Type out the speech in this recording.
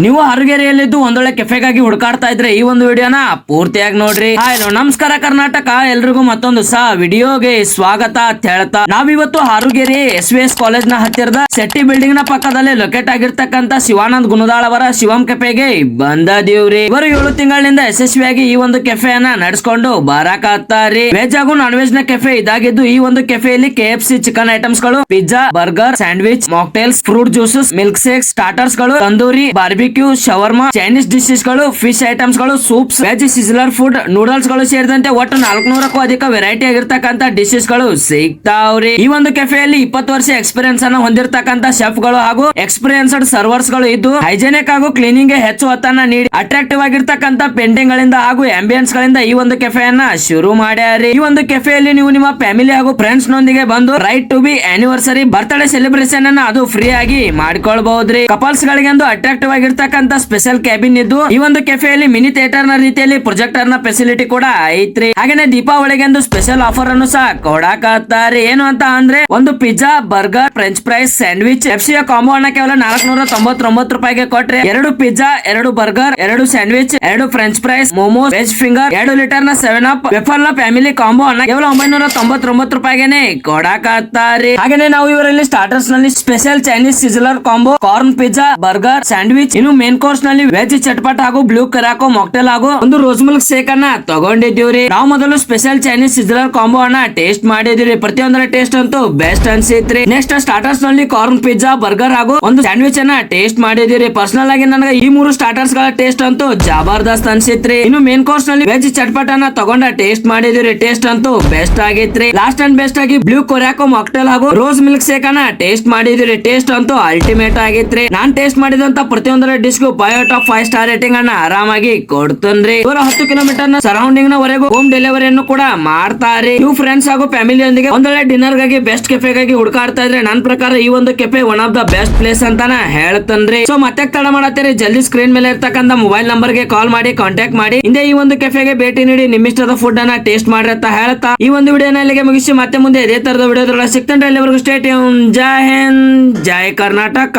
ನೀವು ಹರಗೆರೆಯಲ್ಲಿದ್ದು ಒಂದೊಳ್ಳೆ ಕೆಫೆಗಾಗಿ ಹುಡುಕಾಡ್ತಾ ಇದ್ರೆ ಈ ಒಂದು ವಿಡಿಯೋನ ಪೂರ್ತಿಯಾಗಿ ನೋಡ್ರಿ. ಹಲೋ ನಮಸ್ಕಾರ ಕರ್ನಾಟಕ, ಎಲ್ರಿಗೂ ಮತ್ತೊಂದು ವಿಡಿಯೋಗೆ ಸ್ವಾಗತ ಅಂತ ಹೇಳ್ತಾ ನಾವಿವತ್ತು ಹಾರುಗೆರೆ SVS ಕಾಲೇಜ್ ನ ಹತ್ತಿರದ ಶೆಟ್ಟಿ ಬಿಲ್ಡಿಂಗ್ ನ ಪಕ್ಕದಲ್ಲಿ ಲೊಕೇಟ್ ಆಗಿರ್ತಕ್ಕಂತ ಶಿವಾನಂದ್ ಗುಣದಾಳ್ ಅವರ ಶಿವಂ ಕೆಫೆಗೆ ಬಂದದೀವ್ರಿ. ಇವರು 7 ತಿಂಗಳಿಂದ ಯಶಸ್ವಿಯಾಗಿ ಈ ಒಂದು ಕೆಫೆಯನ್ನ ನಡೆಸ್ಕೊಂಡು ಬರಾಕತ್ತಾರಿ. ವೆಜ್ ಹಾಗೂ ನಾನ್ ವೆಜ್ ನ ಕೆಫೆ ಇದಾಗಿದ್ದು ಈ ಒಂದು ಕೆಫೆಯಲ್ಲಿ KFC ಚಿಕನ್ ಐಟಮ್ಸ್ ಗಳು, pizza, burger, sandwich, mocktails, fruit juices, milk shakes, starters ಗಳು, tandoori, barbecue, shawarma, Chinese dishes ಗಳು, ಫಿಶ್ ಐಟಮ್ಸ್ ಗಳು, soups, veg sizzler food, noodles ಗಳು ಸೇರಿದಂತೆ ಒಟ್ಟು 400ಕ್ಕೂ ಅಧಿಕ ವೆರೈಟಿ ಆಗಿರ್ತಕ್ಕಂತ ಡಿಶಸ್ ಗಳು ಸಿಗ್ತಾವ್ರಿ. ಈ ಒಂದು ಕೆಫೆಯಲ್ಲಿ 20 ವರ್ಷ ಎಕ್ಸ್ಪೀರಿಯನ್ಸ್ ಅನ್ನ ಹೊಂದಿರತಕ್ಕಂತ ಶೆಫ್ ಗಳು ಹಾಗೂ ಎಕ್ಸ್ಪೀರಿಯನ್ಸ್ಡ್ ಸರ್ವರ್ಸ್ ಗಳು ಇದ್ದು ಹೈಜೆನಿಕ್ ಹಾಗೂ ಕ್ಲೀನಿಂಗ್ ಗೆ ಹೆಚ್ಚು ಒತ್ತನ್ನ ನೀಡಿ ಅಟ್ರಾಕ್ಟಿವ್ ಆಗಿರ್ತಕ್ಕಂತ ಪೇಂಟಿಂಗ್ ಗಳಿಂದ ಹಾಗೂ ಆಂಬಿಯನ್ಸ್ ಗಳಿಂದ ಈ ಒಂದು ಕೆಫೆಯನ್ನ ಶುರು ಮಾಡ್ಯಾರಿ. ಈ ಒಂದು ಕೆಫೆಯಲ್ಲಿ ನೀವು ನಿಮ್ಮ ಫ್ಯಾಮಿಲಿ ಹಾಗೂ ಫ್ರೆಂಡ್ಸ್ ನೊಂದಿಗೆ ಬಂದು right to be anniversary, birthday celebration ಅನ್ನ ಅದು ಫ್ರೀ ಆಗಿ ಮಾಡ್ಕೊಳ್ಬಹುದ್ರಿ. ಕಪಲ್ಸ್ ಗಳಿಗೆ ಅಟ್ರಾಕ್ಟಿವ್ ಆಗಿರ್ತಕ್ಕಂತ ಸ್ಪೆಷಲ್ ಕ್ಯಾಬಿನ್ ಇದ್ದು ಈ ಒಂದು ಕೆಫೆಯಲ್ಲಿ ಮಿನಿ ಥಿಯೇಟರ್ ನ ರೀತಿಯಲ್ಲಿ ಪ್ರೊಜೆಕ್ಟರ್ ನ ಫೆಸಿಲಿಟಿ ಕೂಡ ಐತ್ರಿ. ಹಾಗೇನೆ ದೀಪಾವಳಿಗೆ ಸ್ಪೆಷಲ್ ಆಫರ್ ಅನ್ನು ಸಹ ಕೊಡಾಕತ್ತಾರೆ. ಏನು ಅಂತ ಅಂದ್ರೆ ಒಂದು pizza, burger, french fries, sandwich, ಎಫ್ಸಿಯ ಕಾಂಬೋ ಅನ್ನ ಕೇವಲ 499 ರೂಪಾಯಿಗೆ ಕೊಟ್ರೆ 2 pizza, 2 burger, 2 sandwich, 2 french fries, momos, veg finger, 2 litre ನ 7 ಅಪ್ ವೆಫಲ್ ನ ಫ್ಯಾಮಿಲಿ ಕಾಂಬೋ ಅನ್ನ ಕೇವಲ 999 ರೂಪಾಯಿಗೆ ಕೊಡಾಕತ್ತಾರೆ. ಹಾಗೇನೆ ನಾವು ಇವರಲ್ಲಿ ಸ್ಟಾರ್ಟರ್ಸ್ ನಲ್ಲಿ special Chinese sizzler combo, corn pizza, burger, sandwich, ಇನ್ನು ಮೇನ್ ಕೋರ್ಸ್ ನಲ್ಲಿ ವೆಜ್ ಚಟ್ಪಟ್ ಹಾಗೂ ಬ್ಲೂ ಕರಾಕೋ ಮಾಕ್ಟೇಲ್ ಹಾಗೂ ಒಂದು ರೋಸ್ ಮಿಲ್ಕ್ ಶೇಕ್ ಅನ್ನ ತಗೊಂಡಿದ್ದೀವ್ರಿ. ನಾವು ಮೊದಲು ಸ್ಪೆಷಲ್ ಚೈನೀಸ್ ಸಿಜ್ಲರ್ ಕಾಂಬೋ ಅನ್ನ ಟೇಸ್ಟ್ ಮಾಡಿದಿರಿ. ಪ್ರತಿಯೊಂದರ ಟೇಸ್ಟ್ ಅಂತೂ ಬೆಸ್ಟ್ ಅನ್ಸಿತ್ರಿ. ನೆಕ್ಸ್ಟ್ ಸ್ಟಾರ್ಟರ್ಸ್ ನಲ್ಲಿ ಕಾರ್ನ್ ಪಿಜ್ಜಾ, ಬರ್ಗರ್ ಹಾಗೂ ಒಂದು ಸ್ಯಾಂಡ್ವಿಚ್ ಅನ್ನ ಟೇಸ್ಟ್ ಮಾಡಿದಿರಿ. ಪರ್ಸನಲ್ ಆಗಿ ನನಗೆ ಈ 3 ಸ್ಟಾರ್ಟರ್ಸ್ ಗಳ ಟೇಸ್ಟ್ ಅಂತೂ ಜಬರ್ದಸ್ತ್ ಅನ್ಸಿತ್ರಿ. ಇನ್ನು ಮೇನ್ ಕೋರ್ಸ್ ನಲ್ಲಿ ವೆಜ್ ಚಟ್ಪಟ್ ಅನ್ನ ತಗೊಂಡ ಟೇಸ್ಟ್ ಮಾಡಿದಿರಿ. ಟೇಸ್ಟ್ ಅಂತೂ ಬೆಸ್ಟ್ ಆಗಿತ್ರಿ. ಲಾಸ್ಟ್ ಅಂಡ್ ಬೆಸ್ಟ್ ಆಗಿ ಬ್ಲೂ ಕೊರಾಕೋ ಮಾಕ್ಟೇಲ್ ಹಾಗೂ ರೋಸ್ ಮಿಲ್ಕ್ ಶೇಕ್ ಅನ್ನ ಟೇಸ್ಟ್ ಮಾಡಿದಿರಿ. ಟೇಸ್ಟ್ ಅಂತೂ ಅಲ್ಟಿಮೇಟ್ ಆಗಿತ್ರಿ. ನಾನ್ ಟೇಸ್ಟ್ ಮಾಡಿದಂತ ಪ್ರತಿಯೊಂದರ ಡಿಶ್ ಗೂ 5 ಸ್ಟಾರ್ ರೇಟಿಂಗ್ ಅನ್ನ ಆರಾಮಾಗಿ ಕೊಡ್ತನ್ರಿ. ಇವರು 10 ಕಿಲೋಮೀಟರ್ ನ ಸರೌಂಡಿಂಗ್ ನ ವರೆಗೂ ಹೋಮ್ ಡೆಲಿವರಿಯನ್ನು ಕೂಡ ಮಾಡ್ತಾರೆ. ನೀವು ಫ್ರೆಂಡ್ಸ್ ಹಾಗೂ ಫ್ಯಾಮಿಲಿಯೊಂದಿಗೆ ಒಂದೊಳ್ಳೆ ಡಿನ್ನರ್ ಗಾಗಿ ಬೆಸ್ಟ್ ಕೆಫೆಗಾಗಿ ಹುಡುಕಾಡ್ತಾ ಇದ್ರೆ ನನ್ನ ಪ್ರಕಾರ ಈ ಒಂದು cafe one of the best place ಅಂತಾನ ಹೇಳ್ತನ್ರಿ. ಸೊ ಮತ್ತೆ ತಡ ಮಾಡತ್ತೀರಿ, ಜಲ್ದಿ ಸ್ಕ್ರೀನ್ ಮೇಲೆ ಇರ್ತಕ್ಕಂಥ ಮೊಬೈಲ್ ನಂಬರ್ ಗೆ ಕಾಲ್ ಮಾಡಿ ಕಾಂಟ್ಯಾಕ್ಟ್ ಮಾಡಿ ಹಿಂದೆ ಈ ಒಂದು ಕೆಫೆಗೆ ಭೇಟಿ ನೀಡಿ ನಿಮ್ಮಿಷ್ಟದ ಫುಡ್ ಅನ್ನ ಟೇಸ್ಟ್ ಮಾಡ್ರಿ ಅಂತ ಹೇಳ್ತಾ ಈ ಒಂದು ವಿಡಿಯೋನ ಇಲ್ಲಿಗೆ ಮುಗಿಸಿ ಮತ್ತೆ ಮುಂದೆ ಇದೇ ತರದ ವಿಡಿಯೋದೊಳಗೆ ಸಿಗ್ತಾನೆ. ಎಲ್ಲರಿಗೂ ಸ್ಟೇ ಟ್ಯೂನ್. ಜೈ ಹಿಂದ್, ಜೈ ಕರ್ನಾಟಕ.